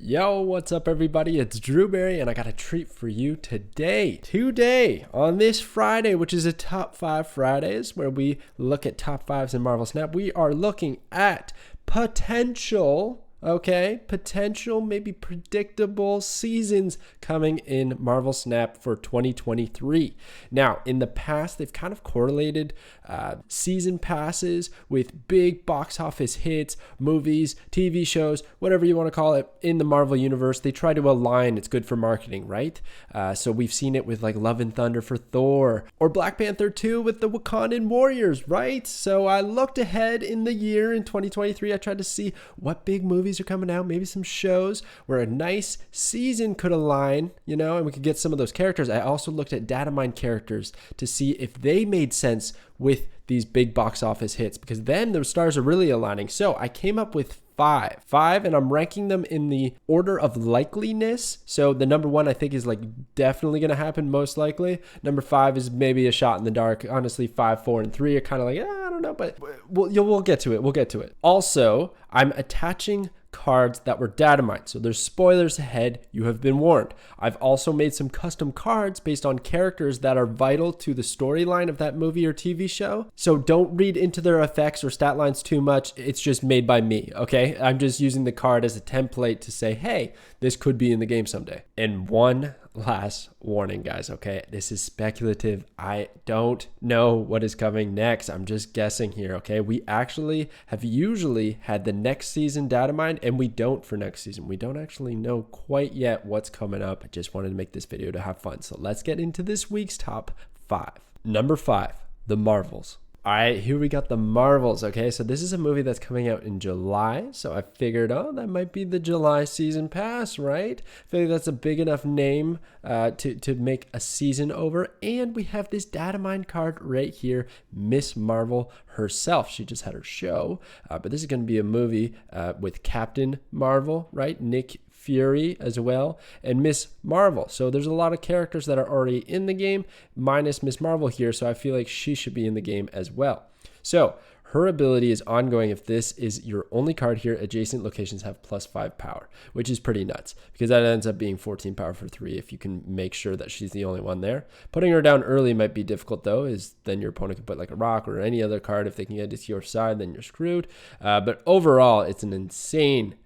Yo, what's up everybody? It's Drewberry and I got a treat for you today. Today, on this Friday, which is a top 5 Fridays where we look at top 5s in Marvel Snap, we are looking at potential, maybe predictable seasons coming in Marvel Snap for 2023. Now, in the past, they've kind of correlated season passes with big box office hits, movies, TV shows, whatever you want to call it, in the Marvel Universe. They try to align. It's good for marketing, right? So we've seen it with like Love and Thunder for Thor, or Black Panther 2 with the Wakandan Warriors, right? So I looked ahead in the year in 2023. I tried to see what big movies are coming out, maybe some shows where a nice season could align, and we could get some of those characters. I also looked at datamine characters to see if they made sense with these big box office hits, because then those stars are really aligning. So I came up with five, and I'm ranking them in the order of likeliness. So the number 1 I think is like definitely going to happen, most likely. Number 5 is maybe a shot in the dark. Honestly, 5, 4, and 3 are kind of like, I don't know, but we'll get to it. Also, I'm attaching cards that were datamined. So there's spoilers ahead. You have been warned. I've also made some custom cards based on characters that are vital to the storyline of that movie or TV show. So don't read into their effects or stat lines too much. It's just made by me, okay? I'm just using the card as a template to say, hey, this could be in the game someday. And one last warning, guys, okay? This is speculative. I don't know what is coming next. I'm just guessing here, okay? We actually have usually had the next season datamined, and we don't for next season. We don't actually know quite yet what's coming up. I just wanted to make this video to have fun. So let's get into this week's top 5. Number 5, The Marvels. All right, here we got The Marvels, okay? So this is a movie that's coming out in July. So I figured, that might be the July season pass, right? I feel like that's a big enough name to make a season over. And we have this datamine card right here, Miss Marvel herself. She just had her show, but this is going to be a movie with Captain Marvel, right? Nick Fury as well, and Miss Marvel. So there's a lot of characters that are already in the game, minus Miss Marvel here, so I feel like she should be in the game as well. So her ability is ongoing. If this is your only card here, adjacent locations have +5 power, which is pretty nuts because that ends up being 14 power for 3 if you can make sure that she's the only one there. Putting her down early might be difficult though, is then your opponent can put like a rock or any other card. If they can get it to your side, then you're screwed. But overall, it's an insane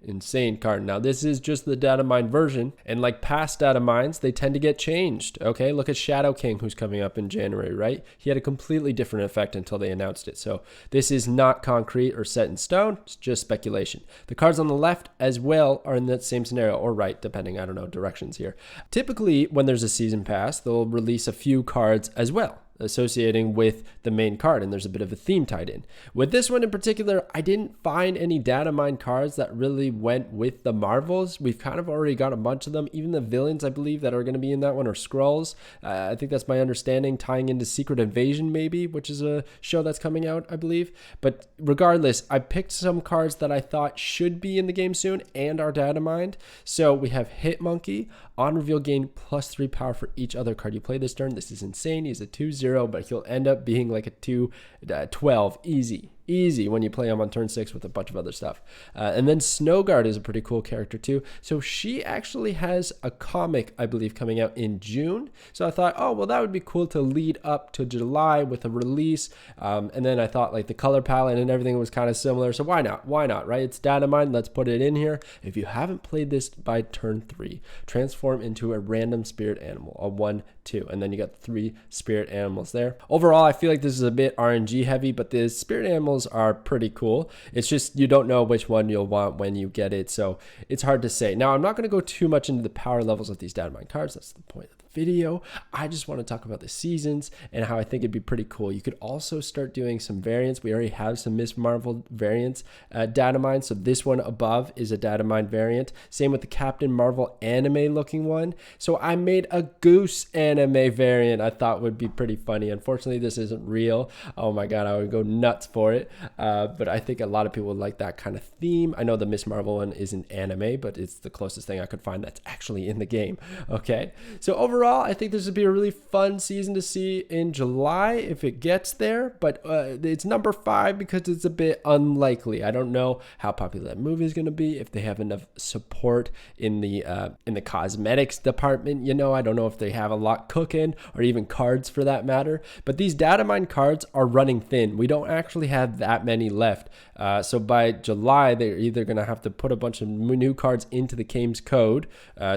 card. Now, this is just the datamine version, and like past datamines, they tend to get changed, okay? Look at Shadow King, who's coming up in January, right? He had a completely different effect until they announced it. So this is not concrete or set in stone. It's just speculation. The cards on the left as well are in that same scenario, or right, depending, I don't know, directions here. Typically, when there's a season pass, they'll release a few cards as well, associating with the main card, and there's a bit of a theme tied in. With this one in particular, I didn't find any datamine cards that really went with the Marvels. We've kind of already got a bunch of them. Even the villains, I believe, that are going to be in that one are Skrulls. I think that's my understanding, tying into Secret Invasion maybe, which is a show that's coming out, I believe. But regardless, I picked some cards that I thought should be in the game soon and are datamined. So we have Hit Monkey. On reveal, gain +3 power for each other card you play this turn. This is insane. He's a 2/0, but he'll end up being like a 2/12. Easy when you play him on turn 6 with a bunch of other stuff. And then Snowguard is a pretty cool character too. So she actually has a comic, I believe, coming out in June. So I thought, oh, well, that would be cool to lead up to July with a release. And then I thought like the color palette and everything was kind of similar. So why not, right? It's datamine. Let's put it in here. If you haven't played this by turn 3, transform into a random spirit animal, a 1/2. And then you got 3 spirit animals there. Overall, I feel like this is a bit RNG heavy, but the spirit animals are pretty cool. It's just you don't know which one you'll want when you get it, so it's hard to say. Now, I'm not going to go too much into the power levels of these datamine cards. That's the point of the video. I just want to talk about the seasons and how I think it'd be pretty cool. You could also start doing some variants. We already have some Miss Marvel variants datamine, so this one above is a datamine variant. Same with the Captain Marvel anime looking one. So I made a Goose anime variant I thought would be pretty funny. Unfortunately, this isn't real. Oh my god, I would go nuts for it. but I think a lot of people like that kind of theme. I know the Miss Marvel one isn't anime, but it's the closest thing I could find that's actually in the game. Okay, so overall, I think this would be a really fun season to see in July if it gets there, but it's number 5 because it's a bit unlikely. I don't know how popular that movie is going to be, if they have enough support in the cosmetics department. You know, I don't know if they have a lot cooking, or even cards for that matter. But these datamine cards are running thin. We don't actually have that many left. So by July, they're either going to have to put a bunch of new cards into the game's code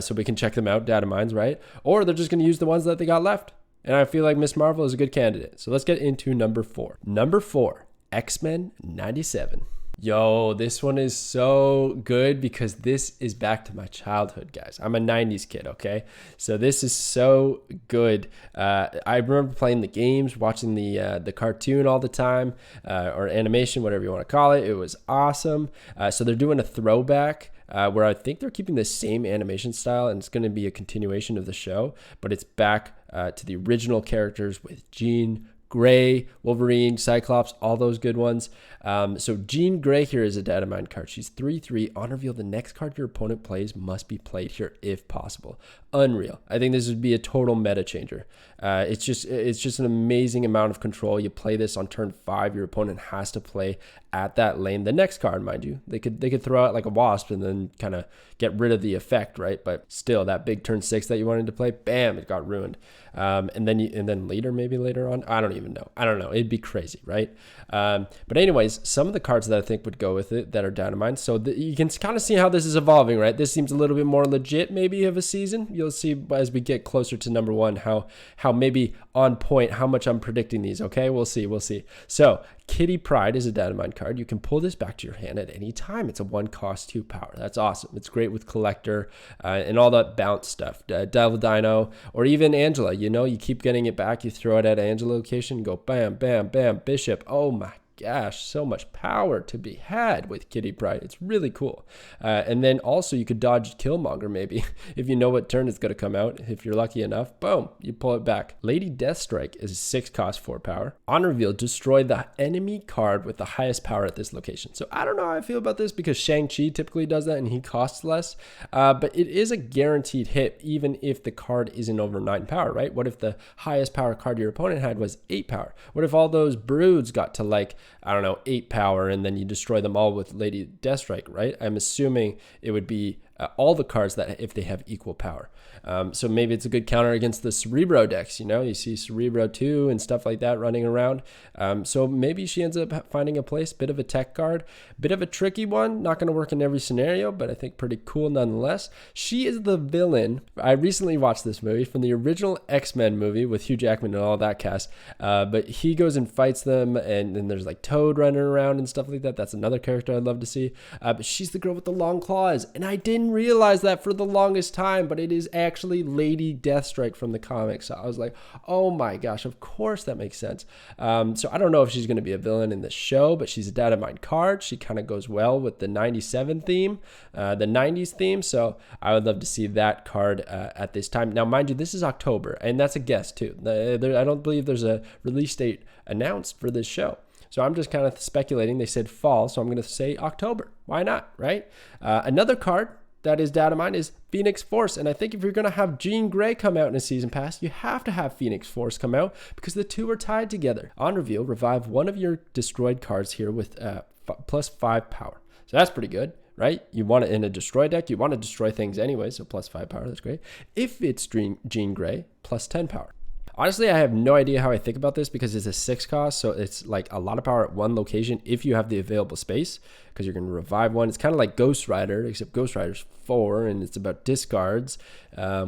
so we can check them out, datamines, right? Or they're just going to use the ones that they got left. And I feel like Miss Marvel is a good candidate. So let's get into number 4. Number 4, X-Men 97. Yo, this one is so good because this is back to my childhood, guys. I'm a 90s kid, okay? So this is so good. I remember playing the games, watching the cartoon all the time, or animation, whatever you want to call it. It was awesome. So they're doing a throwback where I think they're keeping the same animation style, and it's going to be a continuation of the show, but it's back to the original characters with Jean Grey, Wolverine, Cyclops, all those good ones. So Jean Grey here is a datamine card. She's 3/3. On reveal, the next card your opponent plays must be played here if possible. Unreal. I think this would be a total meta changer. It's just an amazing amount of control. You play this on turn 5. Your opponent has to play at that lane. The next card, mind you, they could throw out like a wasp and then kind of get rid of the effect, right? But still, that big turn 6 that you wanted to play, bam, it got ruined. And then later on, I don't even know. I don't know. It'd be crazy, right? But anyways, some of the cards that I think would go with it that are datamine. So you can kind of see how this is evolving, right? This seems a little bit more legit maybe of a season. You'll see as we get closer to number 1 how maybe on point how much I'm predicting these. Okay, we'll see. So Kitty Pryde is a datamine card. You can pull this back to your hand at any time. It's a 1 cost 2 power. That's awesome. It's great with collector and all that bounce stuff. Devil Dino or even Angela. You know, you keep getting it back. You throw it at Angela location. Go bam, bam, bam. Bishop. Oh my gosh, so much power to be had with Kitty Pryde. It's really cool. And then also you could dodge Killmonger maybe if you know what turn it's going to come out. If you're lucky enough, boom, you pull it back. Lady Deathstrike is a 6 cost 4 power. On reveal, destroy the enemy card with the highest power at this location. So I don't know how I feel about this because Shang-Chi typically does that and he costs less. But it is a guaranteed hit even if the card isn't over 9 power, right? What if the highest power card your opponent had was 8 power? What if all those broods got to like, I don't know, 8 power and then you destroy them all with Lady Deathstrike, right? I'm assuming it would be all the cards that if they have equal power. So maybe it's a good counter against the Cerebro decks. You know, you see Cerebro 2 and stuff like that running around. So maybe she ends up finding a place, bit of a tech card, bit of a tricky one, not going to work in every scenario, but I think pretty cool nonetheless. She is the villain. I recently watched this movie from the original X-Men movie with Hugh Jackman and all that cast, but he goes and fights them, and then there's like Toad running around and stuff like that. That's another character I'd love to see. But she's the girl with the long claws, and I didn't realize that for the longest time, but it is actually Lady Deathstrike from the comics. So I was like, oh my gosh, of course that makes sense. So I don't know if she's going to be a villain in the show, but she's a datamine card. She kind of goes well with the 97 theme, the 90s theme. So I would love to see that card at this time. Now, mind you, this is October, and that's a guess too. I don't believe there's a release date announced for this show. So I'm just kind of speculating. They said fall, so I'm going to say October. Why not, right? Another card that is datamine is Phoenix Force. And I think if you're going to have Jean Grey come out in a season pass, you have to have Phoenix Force come out because the two are tied together. On reveal, revive one of your destroyed cards here with plus 5 power. So that's pretty good, right? You want it in a destroy deck. You want to destroy things anyway, so plus 5 power. That's great. If it's Jean Grey, plus 10 power. Honestly, I have no idea how I think about this because it's a 6 cost, so it's like a lot of power at one location if you have the available space, because you're going to revive one. It's kind of like Ghost Rider, except Ghost Rider's 4, and it's about discards,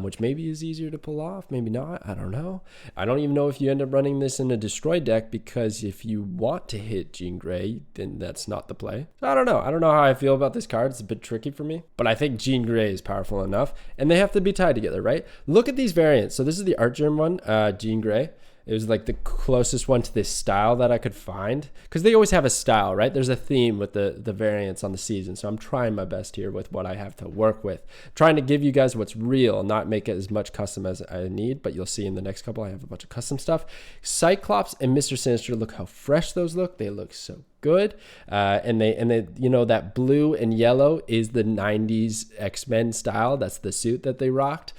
which maybe is easier to pull off, maybe not. I don't know. I don't even know if you end up running this in a destroy deck, because if you want to hit Jean Grey, then that's not the play. So I don't know. I don't know how I feel about this card. It's a bit tricky for me, but I think Jean Grey is powerful enough, and they have to be tied together, right? Look at these variants. So this is the Art Germ one, Jean Grey. It was like the closest one to this style that I could find, because they always have a style, right? There's a theme with the variants on the season. So I'm trying my best here with what I have to work with, trying to give you guys what's real, not make it as much custom as I need, but you'll see in the next couple, I have a bunch of custom stuff. Cyclops and Mr. Sinister, look how fresh those look. They look so good. And they, you know, that blue and yellow is the 90s X-Men style. That's the suit that they rocked.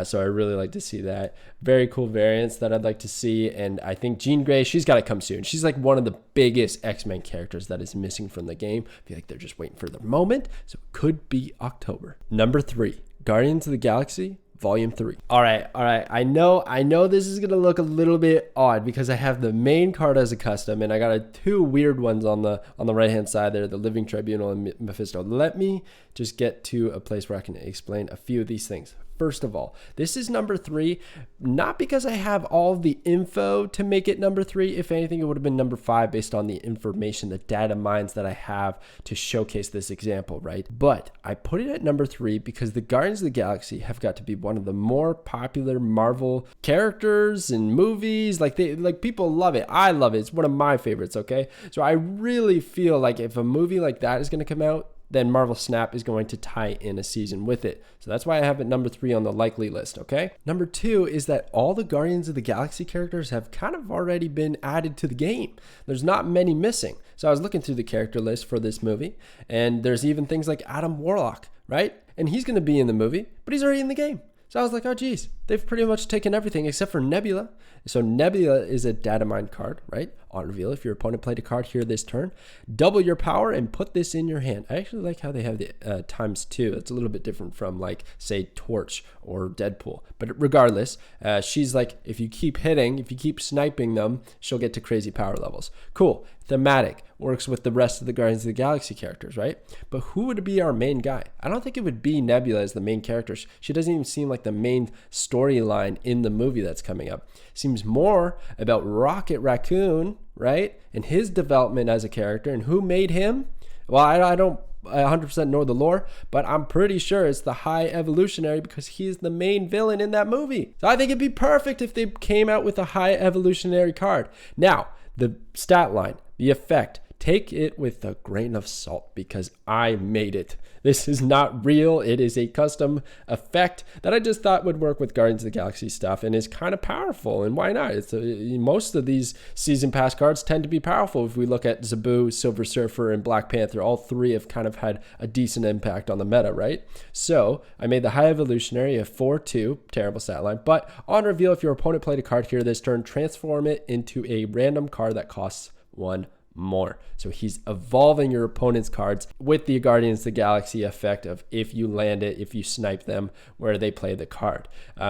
So I really like to see that. Very cool variants that I'd like to see. And I think Jean Grey, she's got to come soon. She's like one of the biggest X-Men characters that is missing from the game. I feel like they're just waiting for the moment. So it could be October. Number 3, Guardians of the Galaxy Volume 3. All right. I know this is going to look a little bit odd because I have the main card as a custom and I got 2 weird ones on the right-hand side there, the Living Tribunal and Mephisto. Let me just get to a place where I can explain a few of these things. First of all, this is number 3, not because I have all the info to make it number 3. If anything, it would have been number 5 based on the information, the data mines that I have to showcase this example, right? But I put it at number 3 because the Guardians of the Galaxy have got to be one of the more popular Marvel characters and movies. Like people love it. I love it. It's one of my favorites, okay? So I really feel like if a movie like that is going to come out, then Marvel Snap is going to tie in a season with it. So that's why I have it number 3 on the likely list, okay? Number 2 is that all the Guardians of the Galaxy characters have kind of already been added to the game. There's not many missing. So I was looking through the character list for this movie, and there's even things like Adam Warlock, right? And he's going to be in the movie, but he's already in the game. So I was like, oh, geez, they've pretty much taken everything except for Nebula. So Nebula is a datamine card, right? On reveal, if your opponent played a card here this turn, double your power and put this in your hand. I actually like how they have the ×2. It's a little bit different from like, say, Torch or Deadpool. But regardless, she's like, if you keep hitting, if you keep sniping them, she'll get to crazy power levels. Cool. Thematic. Works with the rest of the Guardians of the Galaxy characters, right? But who would be our main guy? I don't think it would be Nebula as the main character. She doesn't even seem like the main storyline in the movie that's coming up. Seems more about Rocket Raccoon, right? And his development as a character and who made him. Well, I don't 100% know the lore, but I'm pretty sure it's the High Evolutionary because he's the main villain in that movie. So I think it'd be perfect if they came out with a High Evolutionary card. Now, the stat line, the effect, take it with a grain of salt because I made it. This is not real. It is a custom effect that I just thought would work with Guardians of the Galaxy stuff and is kind of powerful. And why not? Most of these season pass cards tend to be powerful. If we look at Zabu, Silver Surfer, and Black Panther, all 3 have kind of had a decent impact on the meta, right? So I made the High Evolutionary a 4/2, terrible stat line. But on reveal, if your opponent played a card here this turn, transform it into a random card that costs 1 more. So he's evolving your opponent's cards with the Guardians of the Galaxy effect of if you land it, if you snipe them, where they play the card.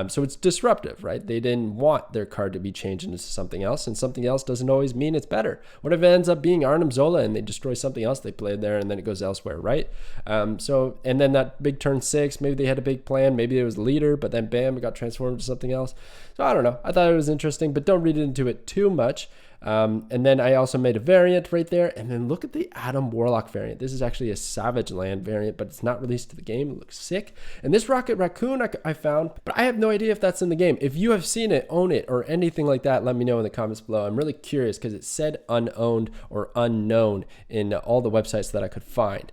So it's disruptive, right? They didn't want their card to be changed into something else, and something else doesn't always mean it's better. What if it ends up being Arnim Zola and they destroy something else they played there and then it goes elsewhere, right? And then that big turn 6, maybe they had a big plan, maybe it was leader, but then bam, it got transformed to something else. So I don't know. I thought it was interesting, but don't read into it too much. And then I also made a variant right there. And then look at the Adam Warlock variant. This is actually a Savage Land variant, but it's not released to the game. It looks sick. And this Rocket Raccoon I found, but I have no idea if that's in the game. If you have seen it, own it, or anything like that, let me know in the comments below. I'm really curious because it said unowned or unknown in all the websites that I could find.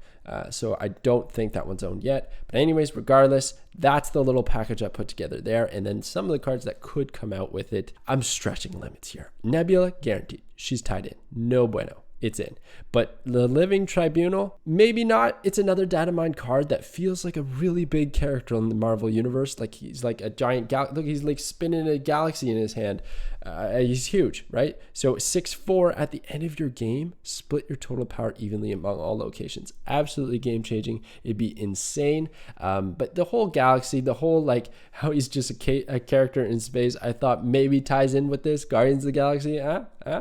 So I don't think that one's owned yet. But anyways, regardless, that's the little package I put together there. And then some of the cards that could come out with it. I'm stretching limits here. Nebula, guaranteed. She's tied in. No bueno. It's in. But the Living Tribunal, maybe not. It's another datamine card that feels like a really big character in the Marvel universe. Like he's like a giant look, he's like spinning a galaxy in his hand. He's huge, right? So 6/4 at the end of your game, split your total power evenly among all locations. Absolutely game changing. It'd be insane. But the whole galaxy, the whole like how he's just a character in space, I thought maybe ties in with this Guardians of the Galaxy.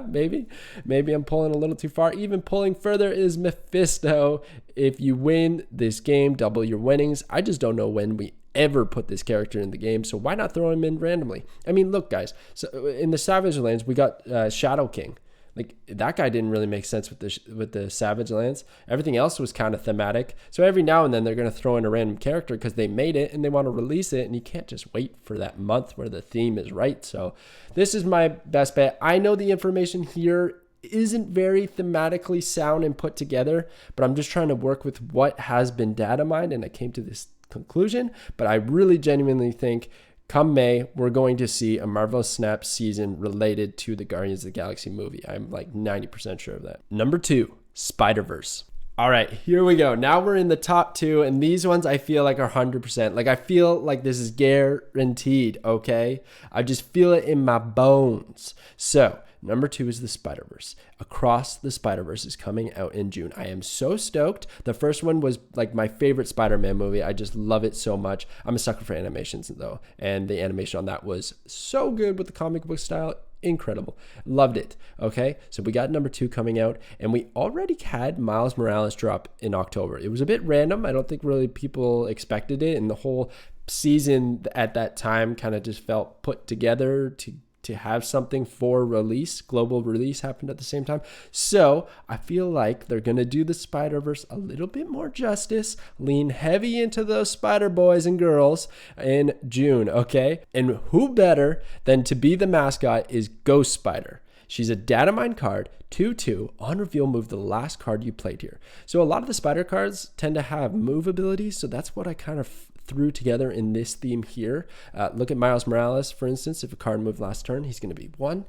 Maybe I'm pulling a little too far. Even pulling further is Mephisto. If you win this game, double your winnings. I just don't know when we ever put this character in the game, so why not throw him in randomly? I mean, look, guys. So in the Savage Lands, we got Shadow King. Like that guy didn't really make sense with the Savage Lands. Everything else was kind of thematic. So every now and then they're going to throw in a random character because they made it and they want to release it, and you can't just wait for that month where the theme is right. So this is my best bet. I know the information here isn't very thematically sound and put together, but I'm just trying to work with what has been data mined, and I came to this conclusion. But I really genuinely think come May, we're going to see a Marvel Snap season related to the Guardians of the Galaxy movie. I'm like 90% sure of that. Number 2, Spider-Verse. All right, here we go. Now we're in the top 2, and these ones I feel like are 100%. Like I feel like this is guaranteed, okay? I just feel it in my bones. So number 2 is the Spider-Verse. Across the Spider-Verse is coming out in June. I am so stoked. The first one was like my favorite Spider-Man movie. I just love it so much. I'm a sucker for animations though, and the animation on that was so good with the comic book style. Incredible. Loved it. Okay, so we got number 2 coming out, and we already had Miles Morales drop in October. It was a bit random. I don't think really people expected it, and the whole season at that time kind of just felt put together to have something for release. Global release happened at the same time. So I feel like they're going to do the Spider-Verse a little bit more justice, lean heavy into those Spider boys and girls in June, okay? And who better than to be the mascot is Ghost Spider. She's a datamine card, 2/2. On reveal, move the last card you played here. So a lot of the Spider cards tend to have move abilities, so that's what I kind of threw together in this theme here. Look at Miles Morales, for instance. If a card moved last turn, he's going to be 1.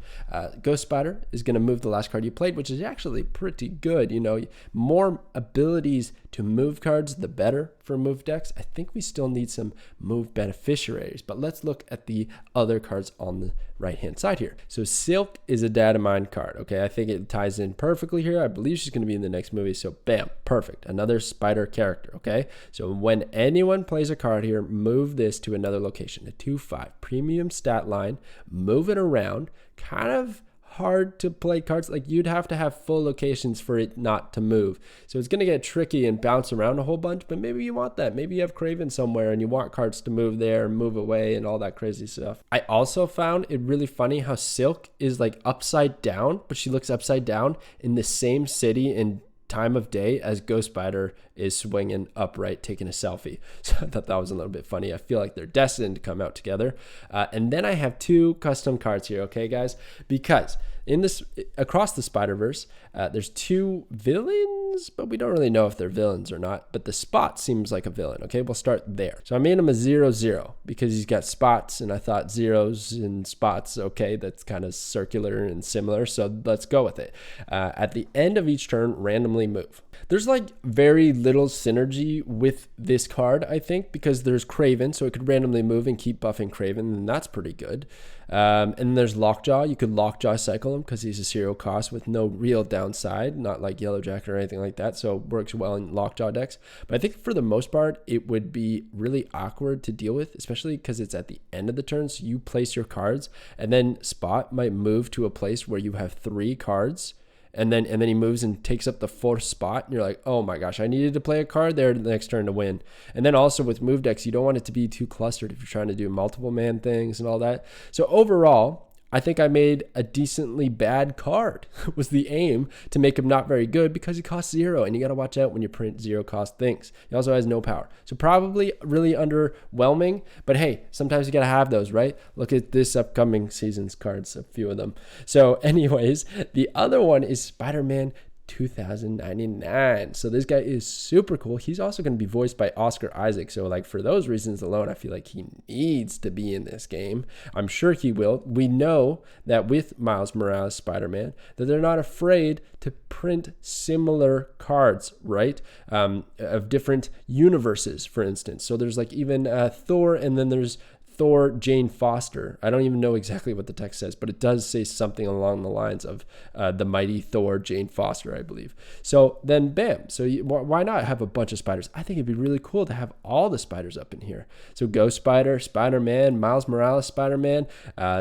Ghost Spider is going to move the last card you played, which is actually pretty good. You know, more abilities to move cards, the better for move decks. I think we still need some move beneficiaries, but let's look at the other cards on the right-hand side here. So Silk is a datamine card, okay? I think it ties in perfectly here. I believe she's going to be in the next movie, so bam, perfect. Another Spider character, okay? So when anyone plays a card here, move this to another location, a 2/5 premium stat line, move it around, kind of hard to play cards. Like you'd have to have full locations for it not to move. So it's going to get tricky and bounce around a whole bunch, but maybe you want that. Maybe you have Craven somewhere and you want cards to move there and move away and all that crazy stuff. I also found it really funny how Silk is like upside down, but she looks upside down in the same city and time of day as Ghost Spider is swinging upright taking a selfie. So I thought that was a little bit funny. I feel like they're destined to come out together. And then I have 2 custom cards here, okay guys, because in this across the Spider-Verse there's 2 villains, but we don't really know if they're villains or not, but the Spot seems like a villain. Okay, we'll start there. So I made him a 0/0 because he's got spots, and I thought zeros and spots, okay, that's kind of circular and similar, so let's go with it. At the end of each turn, randomly move. There's like very little synergy with this card, I think, because there's Craven, so it could randomly move and keep buffing Craven, and that's pretty good. And then there's Lockjaw. You could Lockjaw cycle him because he's a 0 cost with no real downside, not like Yellow Jacket or anything like that, so it works well in Lockjaw decks. But I think for the most part, it would be really awkward to deal with, especially because it's at the end of the turn, so you place your cards, and then Spot might move to a place where you have 3 cards, and then he moves and takes up the 4th spot, and you're like, oh my gosh, I needed to play a card there the next turn to win. And then also with move decks, you don't want it to be too clustered if you're trying to do multiple man things and all that. So overall, I think I made a decently bad card. Was the aim to make him not very good because he costs 0, and you got to watch out when you print 0 cost things. He also has no power. So probably really underwhelming, but hey, sometimes you got to have those, right? Look at this upcoming season's cards, a few of them. So anyways, the other one is Spider-Man 2099. So this guy is super cool. He's also going to be voiced by Oscar Isaac. So like for those reasons alone, I feel like he needs to be in this game. I'm sure he will. We know that with Miles Morales Spider-Man that they're not afraid to print similar cards, right? Of different universes, for instance. So there's like even Thor, and then there's Thor Jane Foster. I don't even know exactly what the text says, but it does say something along the lines of the mighty Thor Jane Foster, I believe. So then bam. So why not have a bunch of spiders? I think it'd be really cool to have all the spiders up in here. So Ghost Spider, Spider-Man, Miles Morales Spider-Man,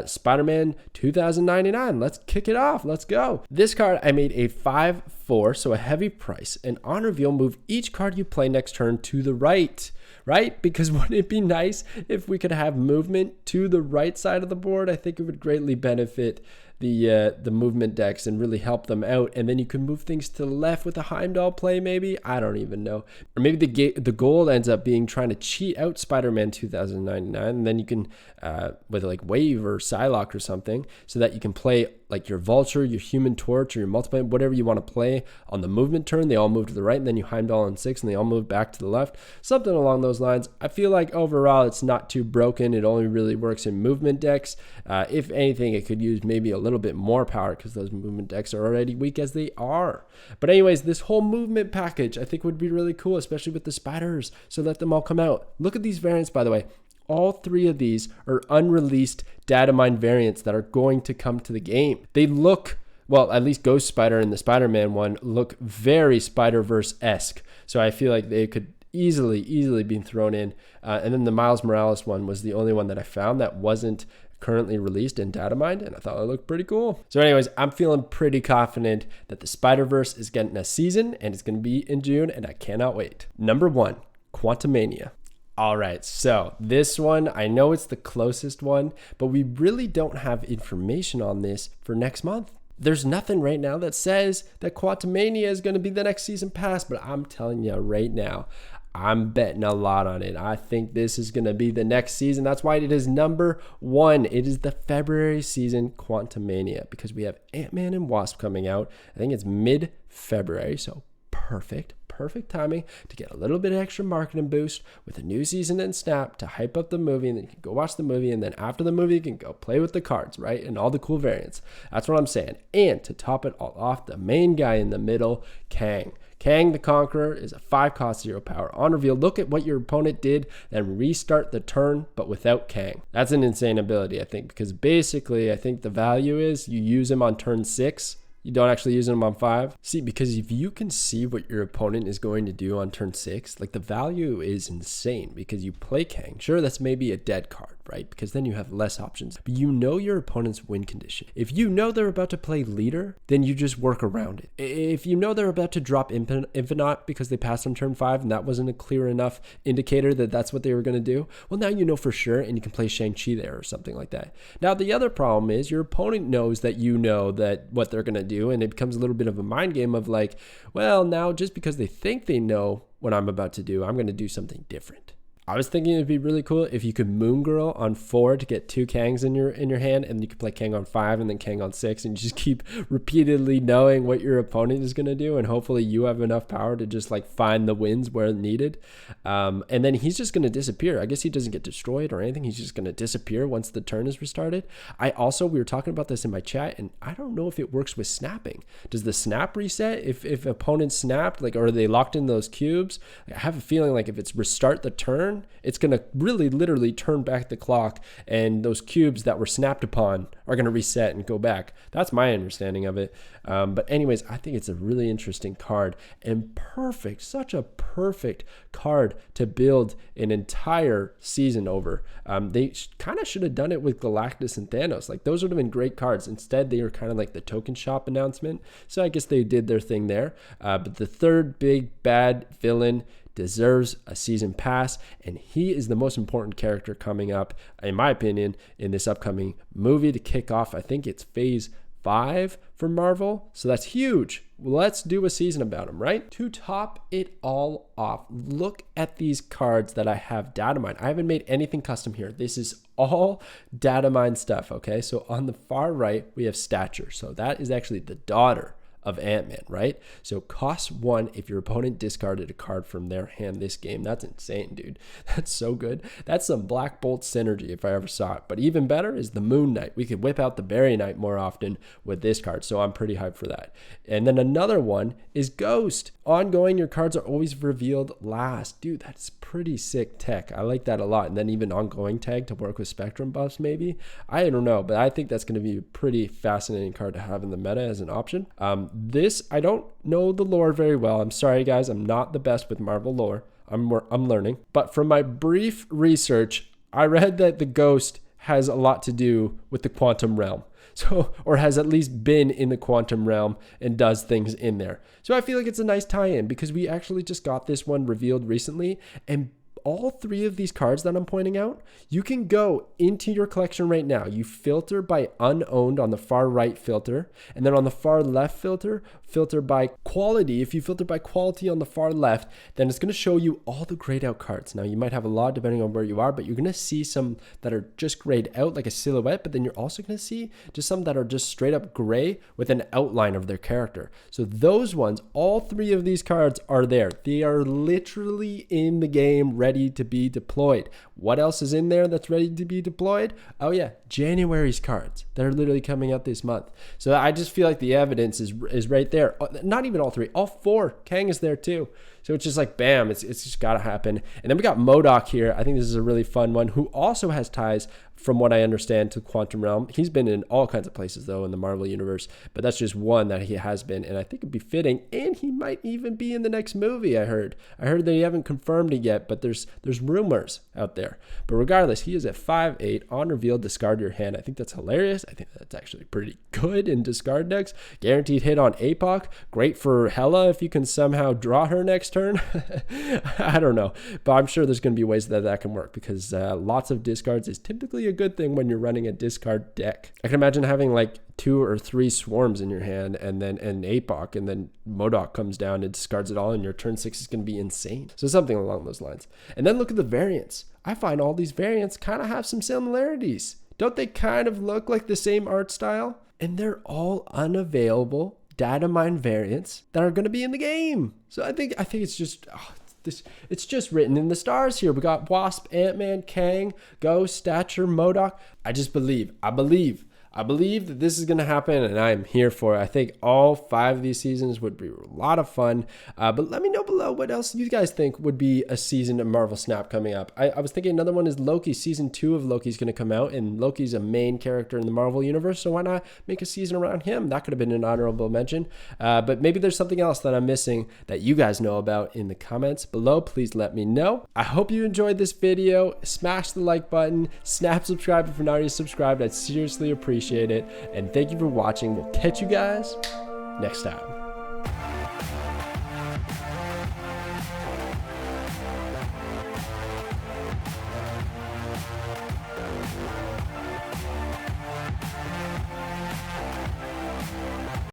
Spider-Man 2099. Let's kick it off. Let's go. This card I made a 5/4, so a heavy price. And on reveal, move each card you play next turn to the right. Right? Because wouldn't it be nice if we could have movement to the right side of the board? I think it would greatly benefit the movement decks and really help them out. And then you can move things to the left with a Heimdall play, maybe. I don't even know. Or maybe the goal ends up being trying to cheat out Spider-Man 2099, and then you can with like Wave or Psylocke or something, so that you can play like your Vulture, your Human Torch, or your Multiply, whatever you want to play on the movement turn. They all move to the right, and then you Heimdall on 6, and they all move back to the left. Something along those lines. I feel like overall it's not too broken. It only really works in movement decks. If anything, it could use maybe a little little bit more power because those movement decks are already weak as they are. But anyways, this whole movement package I think would be really cool, especially with the spiders. So let them all come out. Look at these variants, by the way. All 3 of these are unreleased datamine variants that are going to come to the game. They look, well, at least Ghost Spider and the Spider-Man one look very Spider-Verse-esque. So I feel like they could easily be thrown in. And then the Miles Morales one was the only one that I found that wasn't currently released in datamined, and I thought it looked pretty cool. So anyways, I'm feeling pretty confident that the Spider-Verse is getting a season, and it's going to be in June, and I cannot wait. Number 1, Quantumania. All right, so this one, I know it's the closest one, but we really don't have information on this for next month. There's nothing right now that says that Quantumania is going to be the next season pass, but I'm telling you right now, I'm betting a lot on it. I think this is going to be the next season. That's why it is number 1. It is the February season Quantumania because we have Ant-Man and Wasp coming out. I think it's mid-February, so perfect timing to get a little bit of extra marketing boost with a new season in Snap to hype up the movie, and then you can go watch the movie, and then after the movie you can go play with the cards, right? And all the cool variants. That's what I'm saying. And to top it all off, the main guy in the middle, Kang the Conqueror, is a 5-cost 0 power. On reveal, look at what your opponent did, then restart the turn, but without Kang. That's an insane ability, I think, because basically I think the value is you use him on turn 6. You don't actually use them on 5. See, because if you can see what your opponent is going to do on turn 6, like the value is insane because you play Kang. Sure, that's maybe a dead card, right? Because then you have less options. But you know your opponent's win condition. If you know they're about to play leader, then you just work around it. If you know they're about to drop Infinite because they passed on turn 5 and that wasn't a clear enough indicator that that's what they were going to do, well, now you know for sure and you can play Shang-Chi there or something like that. Now, the other problem is your opponent knows that you know that what they're going to do, and it becomes a little bit of a mind game of like, well, now just because they think they know what I'm about to do, I'm going to do something different. I was thinking it'd be really cool if you could Moon Girl on 4 to get 2 Kangs in your hand, and you could play Kang on 5 and then Kang on 6, and you just keep repeatedly knowing what your opponent is going to do, and hopefully you have enough power to just like find the wins where needed. And then he's just going to disappear. I guess he doesn't get destroyed or anything. He's just going to disappear once the turn is restarted. We were talking about this in my chat, and I don't know if it works with snapping. Does the snap reset if opponents snapped, like, or are they locked in those cubes? I have a feeling like if it's restart the turn, it's going to really literally turn back the clock, and those cubes that were snapped upon are going to reset and go back. That's my understanding of it. But anyways, I think it's a really interesting card and perfect, such a perfect card to build an entire season over. They kind of should have done it with Galactus and Thanos. Like, those would have been great cards. Instead, they were kind of like the token shop announcement. So I guess they did their thing there. But the third big bad villain deserves a season pass, and he is the most important character coming up, in my opinion, in this upcoming movie to kick off. I think it's phase 5 for Marvel, so that's huge. Let's do a season about him, right? To top it all off, look at these cards that I have datamined. I haven't made anything custom here. This is all datamined stuff, okay? So on the far right, we have Stature. So that is actually the daughter of Ant-Man, right? So cost 1 if your opponent discarded a card from their hand this game. That's insane, dude. That's so good. That's some Black Bolt synergy if I ever saw it. But even better is the Moon Knight. We could whip out the Berry Knight more often with this card, so I'm pretty hyped for that. And then another one is Ghost. Ongoing, your cards are always revealed last. Dude, that's pretty sick tech. I like that a lot. And then even ongoing tag to work with Spectrum buffs maybe. I don't know, but I think that's going to be a pretty fascinating card to have in the meta as an option. This, I don't know the lore very well. I'm sorry, guys. I'm not the best with Marvel lore. I'm learning. But from my brief research, I read that the Ghost has a lot to do with the quantum realm. So, or has at least been in the quantum realm and does things in there. So I feel like it's a nice tie-in because we actually just got this one revealed recently, and all 3 of these cards that I'm pointing out, you can go into your collection right now. You filter by unowned on the far right filter, and then on the far left filter by quality. If you filter by quality on the far left, then it's going to show you all the grayed out cards. Now, you might have a lot depending on where you are, but you're going to see some that are just grayed out like a silhouette, but then you're also going to see just some that are just straight up gray with an outline of their character. So those ones, all 3 of these cards are there. They are literally in the game, ready ready to be deployed. What else is in there that's ready to be deployed? Oh yeah, January's cards that are literally coming out this month. So I just feel like the evidence is right there. Not even all 3, all 4. Kang is there too. So it's just like, bam, it's just got to happen. And then we got MODOK here. I think this is a really fun one, who also has ties, from what I understand, to Quantum Realm. He's been in all kinds of places, though, in the Marvel Universe. But that's just one that he has been, and I think it'd be fitting. And he might even be in the next movie, I heard. I heard that he haven't confirmed it yet, but there's rumors out there. But regardless, he is at 5/8. On reveal, discard your hand. I think that's hilarious. I think that's actually pretty good in discard decks. Guaranteed hit on APOC. Great for Hela if you can somehow draw her next turn. I don't know, but I'm sure there's going to be ways that can work, because lots of discards is typically a good thing when you're running a discard deck. I can imagine having like 2 or 3 swarms in your hand, and then an APOC, and then MODOK comes down and discards it all, and your turn 6 is going to be insane. So something along those lines. And then look at the variants. I find all these variants kind of have some similarities. Don't they kind of look like the same art style? And they're all unavailable datamine variants that are going to be in the game. So I think it's just it's just written in the stars here. We got Wasp, Ant-Man, Kang, Ghost, Stature, MODOK. I believe that this is going to happen, and I'm here for it. I think all 5 of these seasons would be a lot of fun. But let me know below what else you guys think would be a season of Marvel Snap coming up. I was thinking another one is Loki. Season 2 of Loki is going to come out, and Loki's a main character in the Marvel Universe, so why not make a season around him? That could have been an honorable mention. But maybe there's something else that I'm missing that you guys know about in the comments below. Please let me know. I hope you enjoyed this video. Smash the like button. Snap subscribe if you're not already subscribed. I'd seriously appreciate it. And thank you for watching. We'll catch you guys next time.